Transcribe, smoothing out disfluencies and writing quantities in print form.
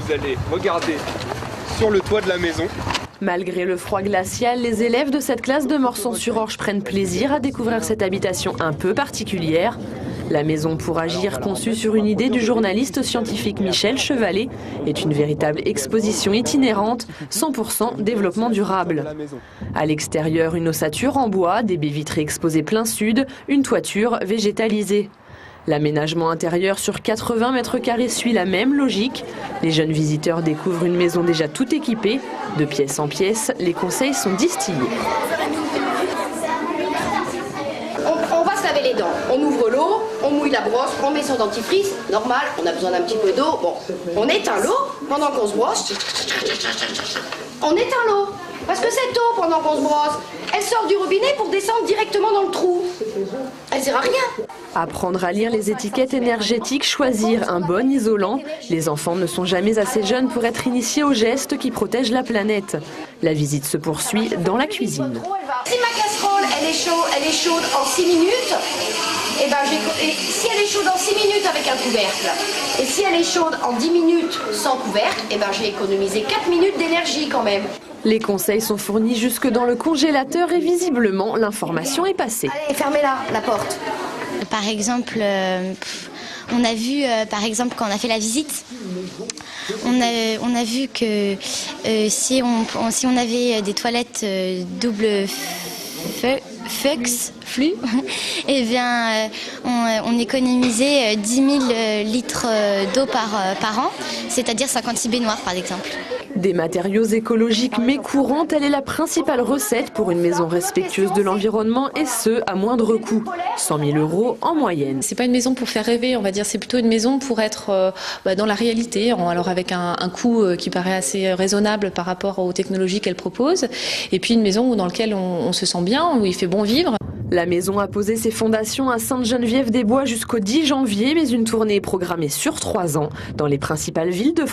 vous allez regarder sur le toit de la maison. Malgré le froid glacial, les élèves de cette classe de Morsan-sur-Orge prennent plaisir à découvrir cette habitation un peu particulière. La maison pour agir, conçue sur une idée du journaliste scientifique Michel Chevalet, est une véritable exposition itinérante, 100% développement durable. À l'extérieur, une ossature en bois, des baies vitrées exposées plein sud, une toiture végétalisée. L'aménagement intérieur sur 80 mètres carrés suit la même logique. Les jeunes visiteurs découvrent une maison déjà toute équipée. De pièce en pièce, les conseils sont distillés. On va se laver les dents, on ouvre l'eau, on mouille la brosse, on met son dentifrice, normal, on a besoin d'un petit peu d'eau. Bon, on éteint l'eau pendant qu'on se brosse. On éteint l'eau, parce que cette eau, pendant qu'on se brosse, elle sort du robinet pour descendre directement dans le trou. Elle sert à rien. Apprendre à lire les étiquettes énergétiques, choisir un bon isolant. Les enfants ne sont jamais assez jeunes pour être initiés aux gestes qui protègent la planète. La visite se poursuit dans la cuisine. Si ma casserole elle est chaude en 6 minutes, et si elle est chaude en 6 minutes avec un couvercle, et si elle est chaude en 10 minutes sans couvercle, j'ai économisé 4 minutes d'énergie quand même. Les conseils sont fournis jusque dans le congélateur et visiblement l'information est passée. Allez, fermez-la, la porte. Par exemple, on a vu, par exemple, quand on a fait la visite, on a vu que si on avait des toilettes double flux, eh bien, on économisait 10 000 litres d'eau par an, c'est-à-dire 56 baignoires par exemple. Des matériaux écologiques mais courants, telle est la principale recette pour une maison respectueuse de l'environnement et ce, à moindre coût. 100 000 € en moyenne. C'est pas une maison pour faire rêver, on va dire, c'est plutôt une maison pour être dans la réalité, alors avec un coût qui paraît assez raisonnable par rapport aux technologies qu'elle propose, et puis une maison dans laquelle on se sent bien, où il fait bon vivre. La maison a posé ses fondations à Sainte-Geneviève-des-Bois jusqu'au 10 janvier, mais une tournée est programmée sur 3 ans dans les principales villes de France.